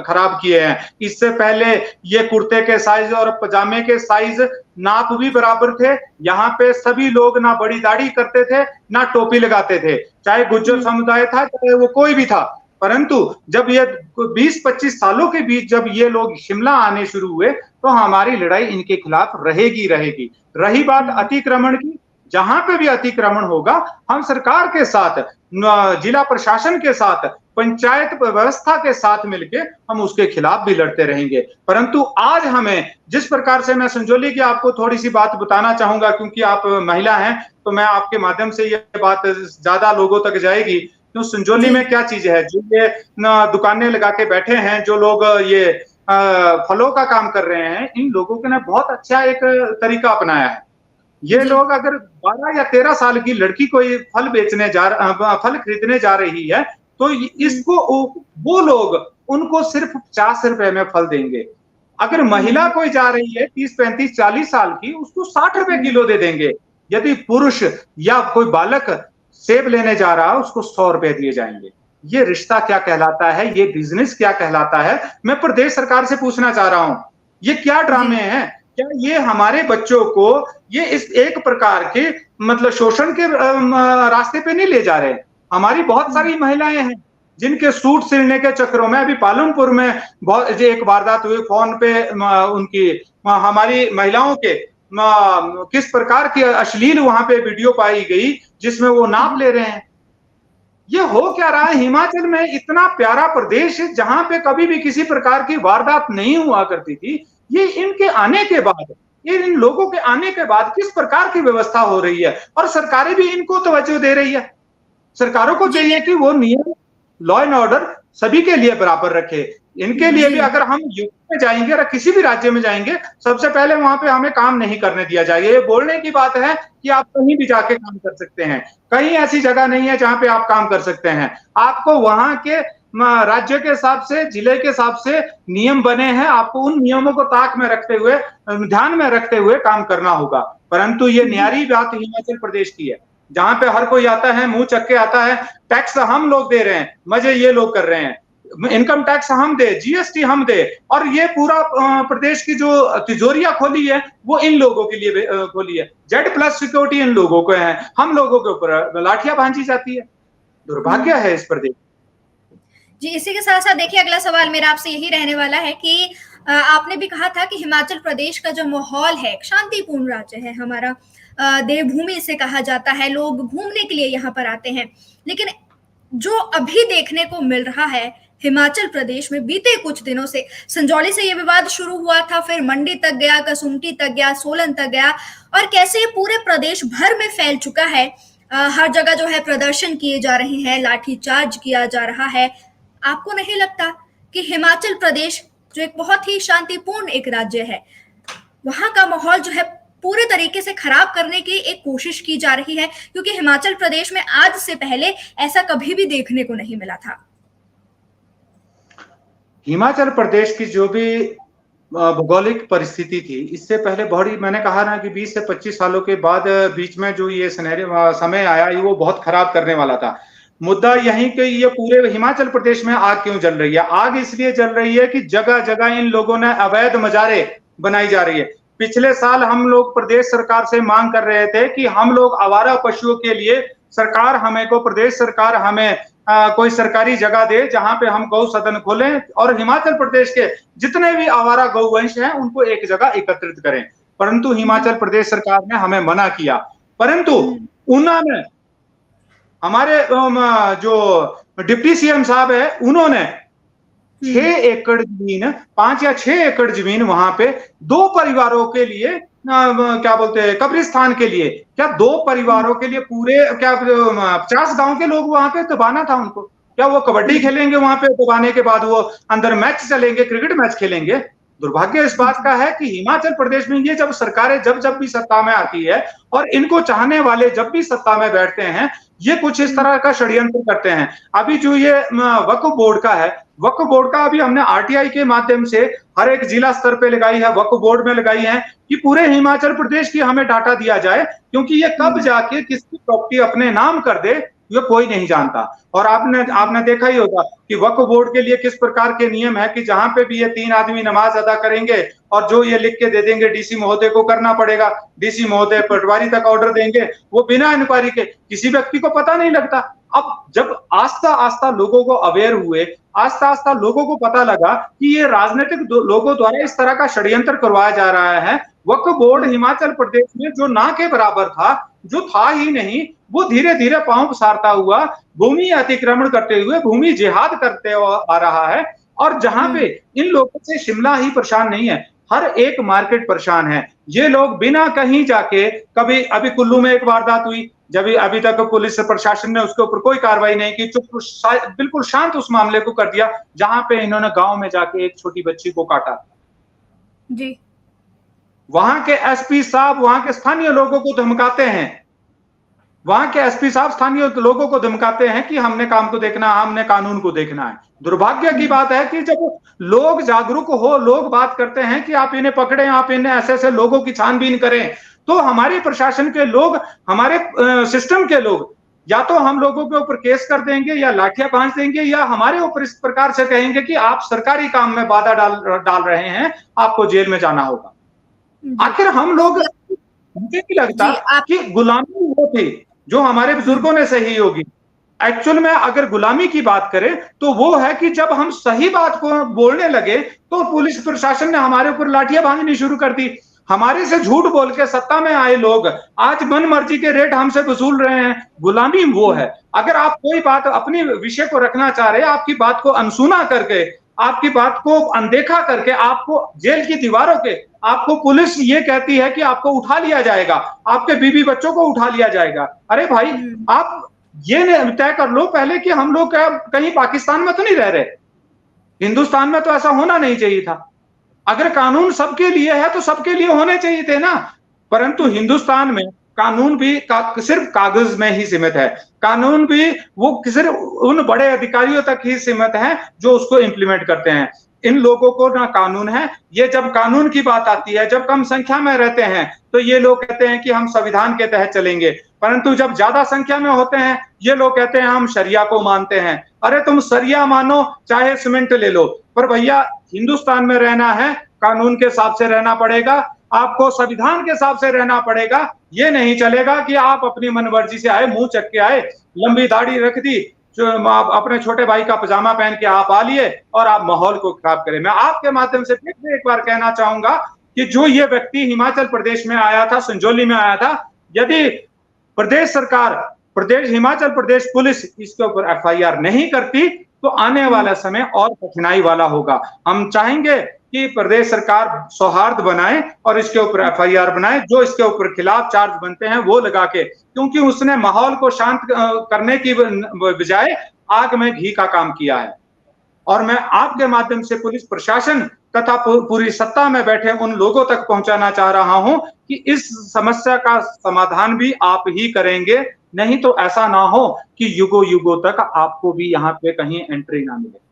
खराब किए हैं। इससे पहले ये कुर्ते के साइज और पजामे के साइज नाप भी बराबर थे। यहाँ पे सभी लोग ना बड़ी दाढ़ी करते थे ना टोपी लगाते थे, चाहे गुज्जर समुदाय था चाहे वो कोई भी था। परंतु जब ये 20-25 सालों के बीच जब ये लोग शिमला आने शुरू हुए, तो हमारी लड़ाई इनके खिलाफ रहेगी। रही बात अतिक्रमण की, जहां पे भी अतिक्रमण होगा, हम सरकार के साथ, जिला प्रशासन के साथ, पंचायत व्यवस्था के साथ मिलके हम उसके खिलाफ भी लड़ते रहेंगे। परंतु आज हमें जिस प्रकार से, मैं संजोली की आपको थोड़ी सी बात बताना चाहूंगा, क्योंकि आप महिला हैं, तो मैं आपके माध्यम से ये बात ज्यादा लोगों तक जाएगी। तो संजोली में क्या चीज है, जो ये दुकानें लगा के बैठे हैं, जो लोग ये फलों का काम कर रहे हैं, इन लोगों ने बहुत अच्छा एक तरीका अपनाया है। ये लोग अगर 12 या 13 साल की लड़की कोई फल खरीदने जा रही है, तो इसको वो लोग उनको सिर्फ 50 रुपए में फल देंगे। अगर महिला कोई जा रही है 30, 35, 40 साल की, उसको 60 रुपए किलो दे देंगे। यदि पुरुष या कोई बालक सेब लेने जा रहा है, उसको 100 रुपए दिए जाएंगे। ये रिश्ता क्या कहलाता है, ये बिजनेस क्या कहलाता है? मैं प्रदेश सरकार से पूछना चाह रहा हूं, ये क्या ड्रामे हैं? क्या ये हमारे बच्चों को ये इस एक प्रकार के मतलब शोषण के रास्ते पे नहीं ले जा रहे? हमारी बहुत सारी महिलाएं हैं जिनके सूट सिलने के चक्रों में, अभी पालमपुर में बहुत एक वारदात हुई, फोन पे उनकी हमारी महिलाओं के किस प्रकार की अश्लील वहां पे वीडियो पाई गई, जिसमें वो नाप ले रहे हैं। ये हो क्या रहा है? हिमाचल में इतना प्यारा प्रदेश, जहां पे कभी भी किसी प्रकार की वारदात नहीं हुआ करती थी, ये इनके आने के बाद, ये इन लोगों के आने के बाद किस प्रकार की व्यवस्था हो रही है, और सरकारें भी इनको तवज्जो दे रही है। सरकारों को चाहिए कि वो नियम, लॉ एंड ऑर्डर सभी के लिए बराबर रखे। इनके लिए भी, अगर हम यूपी में जाएंगे या किसी भी राज्य में जाएंगे, सबसे पहले वहां पे हमें काम नहीं करने दिया जाएगा। ये बोलने की बात है कि आप कहीं भी जाके काम कर सकते हैं, कहीं ऐसी जगह नहीं है जहां पे आप काम कर सकते हैं। आपको वहां के राज्य के हिसाब से, जिले के हिसाब से नियम बने हैं, आपको उन नियमों को ताक में रखते हुए, ध्यान में रखते हुए काम करना होगा। परंतु ये न्यारी बात हिमाचल प्रदेश की है, जहां पे हर कोई आता है, मुंह चक्के आता है, टैक्स हम लोग दे रहे हैं, मजे ये लोग कर रहे हैं, इनकम टैक्स हम दे, जीएसटी हम दे, और ये पूरा प्रदेश की जो तिजोरियां खोली है वो इन लोगों के लिए खोली है। Z+ सिक्योरिटी इन लोगों को है, हम लोगों के ऊपर लाठियां भांजी जाती है। दुर्भाग्य है इस प्रदेश। जी, इसी के साथ साथ देखिए, अगला सवाल मेरा आपसे यही रहने वाला है कि आपने भी कहा था कि हिमाचल प्रदेश का जो माहौल है, शांतिपूर्ण राज्य है हमारा, देवभूमि इसे कहा जाता है, लोग घूमने के लिए यहाँ पर आते हैं। लेकिन जो अभी देखने को मिल रहा है हिमाचल प्रदेश में बीते कुछ दिनों से, संजौली से ये विवाद शुरू हुआ था, फिर मंडी तक गया, कसुम्पटी तक गया, सोलन तक गया, और कैसे ये पूरे प्रदेश भर में फैल चुका है। हर जगह जो है प्रदर्शन किए जा रहे हैं, लाठीचार्ज किया जा रहा है। आपको नहीं लगता कि हिमाचल प्रदेश जो एक बहुत ही शांतिपूर्ण एक राज्य है, वहां का माहौल जो है पूरे तरीके से खराब करने की एक कोशिश की जा रही है? क्योंकि हिमाचल प्रदेश में आज से पहले ऐसा कभी भी देखने को नहीं मिला था। हिमाचल प्रदेश की जो भी भौगोलिक परिस्थिति थी, इससे पहले बड़ी, मैंने कहा ना कि 20 से 25 सालों के बाद बीच में जो ये समय आया, वो बहुत खराब करने वाला था। मुद्दा यही कि ये पूरे हिमाचल प्रदेश में आग क्यों जल रही है? आग इसलिए जल रही है कि जगह जगह इन लोगों ने अवैध मजारे बनाई जा रही है। पिछले साल हम लोग प्रदेश सरकार से मांग कर रहे थे कि हम लोग आवारा पशुओं के लिए सरकार हमें को प्रदेश सरकार हमें कोई सरकारी जगह दे जहां पे हम गौ सदन खोलें और हिमाचल प्रदेश के जितने भी आवारा गौवंश हैं उनको एक जगह एकत्रित करें। परंतु हिमाचल प्रदेश सरकार ने हमें मना किया। परंतु उन्होंने हमारे जो डिप्टी सीएम साहब है उन्होंने 6 एकड़ जमीन 5 या 6 एकड़ जमीन वहां पे 2 परिवारों के लिए क्या बोलते हैं कब्रिस्तान के लिए, क्या 2 परिवारों के लिए पूरे क्या 50 गांव के लोग वहां पे दबाना था उनको? क्या वो कबड्डी खेलेंगे वहां पे दबाने के बाद वो अंदर मैच चलेंगे, क्रिकेट मैच खेलेंगे? दुर्भाग्य इस बात का है कि हिमाचल प्रदेश में ये जब सरकारें जब जब भी सत्ता में आती है और इनको चाहने वाले जब भी सत्ता में बैठते हैं ये कुछ इस तरह का षड्यंत्र करते हैं। अभी जो ये वक्फ बोर्ड का है, वक्फ बोर्ड का अभी हमने आरटीआई के माध्यम से हर एक जिला स्तर पे लगाई है, वक्फ बोर्ड में लगाई है कि पूरे हिमाचल प्रदेश की हमें डाटा दिया जाए, क्योंकि ये कब जाके किसकी प्रॉपर्टी अपने नाम कर दे ये कोई नहीं जानता। और आपने देखा ही होगा कि वक्फ बोर्ड के लिए किस प्रकार के नियम है कि जहां पे भी ये 3 आदमी नमाज अदा करेंगे और जो ये लिख के दे देंगे डीसी महोदय को करना पड़ेगा, डीसी महोदय पटवारी तक ऑर्डर देंगे, वो बिना इंक्वायरी के, किसी व्यक्ति को पता नहीं लगता। अब जब आस्ता आस्ता लोगों को अवेयर हुए, आस्ता आस्ता लोगों को पता लगा कि ये राजनीतिक लोगों द्वारा इस तरह का षड्यंत्र करवाया जा रहा है, वक्फ बोर्ड हिमाचल प्रदेश में जो ना के बराबर था, जो था ही नहीं, वो धीरे धीरे पांव पसारता हुआ भूमि अतिक्रमण करते हुए भूमि जिहाद करते आ रहा है। और जहां पे इन लोगों से शिमला ही परेशान नहीं है, हर एक मार्केट परेशान है। ये लोग बिना कहीं जाके, कभी अभी कुल्लू में एक वारदात हुई, जब अभी तक पुलिस प्रशासन ने उसके ऊपर कोई कार्रवाई नहीं की, चुप बिल्कुल शांत उस मामले को कर दिया, जहां पे इन्होंने गांव में जाके एक छोटी बच्ची को काटा। जी। वहां के एसपी साहब वहां के स्थानीय लोगों को धमकाते हैं, वहां के एसपी साहब स्थानीय लोगों को धमकाते हैं कि हमने काम को देखना, हमने कानून को देखना है। दुर्भाग्य की बात है कि जब लोग जागरूक हो, लोग बात करते हैं कि आप इन्हें पकड़ें, आप इन्हें ऐसे ऐसे लोगों की छानबीन करें, तो हमारे प्रशासन के लोग, हमारे सिस्टम के लोग या तो हम लोगों के ऊपर केस कर देंगे या लाठियां भांज देंगे या हमारे ऊपर इस प्रकार से कहेंगे कि आप सरकारी काम में बाधा डाल रहे हैं, आपको जेल में जाना होगा। आखिर हम लोग, मुझे नहीं लगता कि गुलामी वो थी जो हमारे बुजुर्गों ने सही होगी। एक्चुअल में अगर गुलामी की बात करें तो वो है कि जब हम सही बात को बोलने लगे तो पुलिस प्रशासन ने हमारे ऊपर लाठियां भांजनी शुरू कर दी। हमारे से झूठ बोल के सत्ता में आए लोग आज मन मर्जी के रेट हमसे वसूल रहे हैं। गुलामी वो है। अगर आप कोई बात अपनी विषय को रखना चाह रहे हैं, आपकी बात को अनसुना करके, आपकी बात को अनदेखा करके, आपको जेल की दीवारों के, आपको पुलिस ये कहती है कि आपको उठा लिया जाएगा, आपके बीवी बच्चों को उठा लिया जाएगा। अरे भाई, आप ये तय कर लो पहले कि हम लोग कहीं पाकिस्तान में तो नहीं रह रहे, हिंदुस्तान में तो ऐसा होना नहीं चाहिए था। अगर कानून सबके लिए है तो सबके लिए होने चाहिए थे ना। परंतु हिंदुस्तान में कानून भी सिर्फ कागज में ही सीमित है, कानून भी वो सिर्फ उन बड़े अधिकारियों तक ही सीमित है जो उसको इंप्लीमेंट करते हैं। इन लोगों को ना कानून है। ये जब कानून की बात आती है, जब कम संख्या में रहते हैं तो ये लोग कहते हैं कि हम संविधान के तहत चलेंगे, परंतु जब ज्यादा संख्या में होते हैं ये लोग कहते हैं हम शरिया को मानते हैं। अरे तुम शरिया मानो चाहे सीमेंट ले लो, पर भैया हिंदुस्तान में रहना है, कानून के हिसाब से रहना पड़ेगा, आपको संविधान के हिसाब से रहना पड़ेगा। ये नहीं चलेगा कि आप अपनी मनमर्जी से आए, मुंह चक के आए, लंबी दाढ़ी रख दी, अपने छोटे भाई का पजामा पहन के आप आ लिए और आप माहौल को खराब करें। मैं आपके माध्यम से फिर से एक बार कहना चाहूंगा कि जो ये व्यक्ति हिमाचल प्रदेश में आया था, संजौली में आया था, यदि प्रदेश सरकार, हिमाचल प्रदेश पुलिस इसके ऊपर एफआईआर नहीं करती तो आने वाला समय और कठिनाई वाला होगा। हम चाहेंगे कि प्रदेश सरकार सौहार्द बनाए और इसके ऊपर एफआईआर बनाए, जो इसके ऊपर खिलाफ चार्ज बनते हैं वो लगा के, क्योंकि उसने माहौल को शांत करने की बजाय आग में घी का काम किया है। और मैं आपके माध्यम से पुलिस प्रशासन तथा पूरी सत्ता में बैठे उन लोगों तक पहुंचाना चाह रहा हूं कि इस समस्या का समाधान भी आप ही करेंगे, नहीं तो ऐसा ना हो कि युगों युगों तक आपको भी यहाँ पे कहीं एंट्री ना मिले।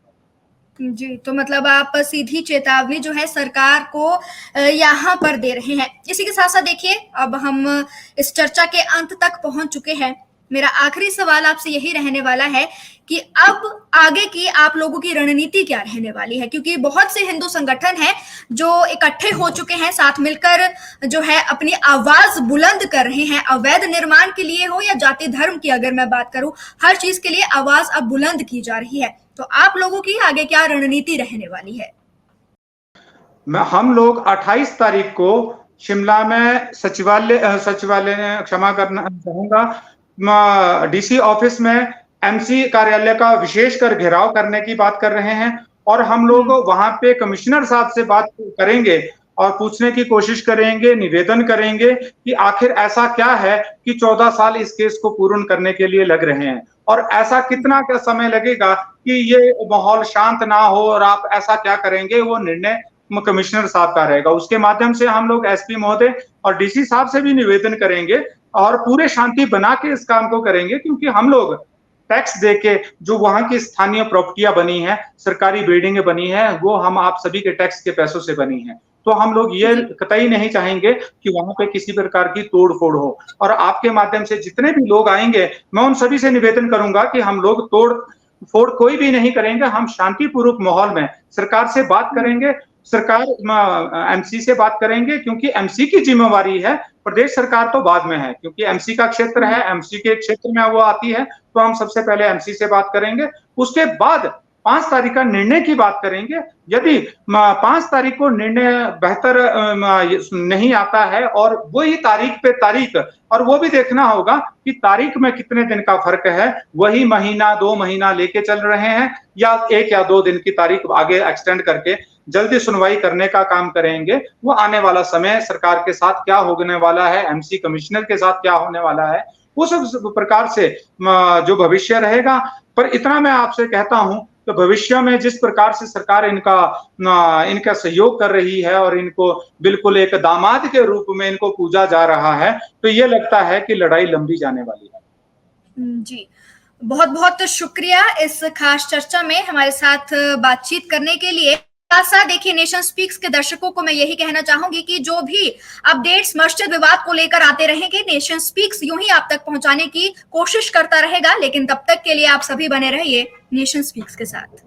जी, तो मतलब आप सीधी चेतावनी जो है सरकार को यहाँ पर दे रहे हैं। इसी के साथ-साथ देखिए, अब हम इस चर्चा के अंत तक पहुंच चुके हैं। मेरा आखिरी सवाल आपसे यही रहने वाला है कि अब आगे की आप लोगों की रणनीति क्या रहने वाली है, क्योंकि बहुत से हिंदू संगठन हैं जो इकट्ठे हो चुके हैं, साथ मिलकर जो है अपनी आवाज बुलंद कर रहे हैं, अवैध निर्माण के लिए हो या जाति धर्म की अगर मैं बात करूं, हर चीज के लिए आवाज अब बुलंद की जा रही है। तो आप लोगों की आगे क्या रणनीति रहने वाली है? हम लोग 28 तारीख को शिमला में सचिवालय क्षमा करना चाहूंगा, डीसी ऑफिस में एमसी कार्यालय का विशेषकर घेराव करने की बात कर रहे हैं और हम लोग वहां पे कमिश्नर साहब से बात करेंगे और पूछने की कोशिश करेंगे, निवेदन करेंगे कि आखिर ऐसा क्या है कि 14 साल इस केस को पूर्ण करने के लिए लग रहे हैं और ऐसा कितना क्या समय लगेगा कि ये माहौल शांत ना हो और आप ऐसा क्या करेंगे, वो निर्णय कमिश्नर साहब का रहेगा। उसके माध्यम से हम लोग एसपी महोदय और डीसी साहब से भी निवेदन करेंगे और पूरे शांति बना के इस काम को करेंगे, क्योंकि हम लोग टैक्स देके जो वहां की स्थानीय प्रॉपर्टियां बनी है, सरकारी बिल्डिंगें बनी है, वो हम आप सभी के टैक्स के पैसों से बनी है। तो हम लोग ये कतई नहीं चाहेंगे कि वहां पे किसी प्रकार की तोड़ फोड़ हो और आपके माध्यम से जितने भी लोग आएंगे मैं उन सभी से निवेदन करूंगा कि हम लोग तोड़ फोड़ कोई भी नहीं करेंगे, हम शांतिपूर्वक माहौल में सरकार से बात करेंगे, सरकार एमसी से बात करेंगे, क्योंकि एमसी की जिम्मेवारी है, प्रदेश सरकार तो बाद में है, क्योंकि एमसी का क्षेत्र है, एमसी के क्षेत्र में वो आती है, तो हम सबसे पहले एमसी से बात करेंगे। उसके बाद 5 तारीख का निर्णय की बात करेंगे। यदि 5 तारीख को निर्णय बेहतर नहीं आता है और वही तारीख पे तारीख, और वो भी देखना होगा कि तारीख में कितने दिन का फर्क है, वही महीना 2 महीना लेके चल रहे हैं या 1 या 2 दिन की तारीख आगे एक्सटेंड करके जल्दी सुनवाई करने का काम करेंगे। वो आने वाला समय सरकार के साथ क्या होने वाला है, एमसी कमिश्नर के साथ क्या होने वाला है, उस प्रकार से जो भविष्य रहेगा। पर इतना मैं आपसे कहता हूं तो भविष्य में जिस प्रकार से सरकार इनका सहयोग कर रही है और इनको बिल्कुल एक दामाद के रूप में इनको पूजा जा रहा है, तो ये लगता है कि लड़ाई लंबी जाने वाली है। जी, बहुत बहुत शुक्रिया इस खास चर्चा में हमारे साथ बातचीत करने के लिए। साथ देखिए, नेशन स्पीक्स के दर्शकों को मैं यही कहना चाहूंगी कि जो भी अपडेट्स मस्जिद विवाद को लेकर आते रहेंगे, नेशन स्पीक्स यूं ही आप तक पहुंचाने की कोशिश करता रहेगा। लेकिन तब तक के लिए आप सभी बने रहिए नेशन स्पीक्स के साथ।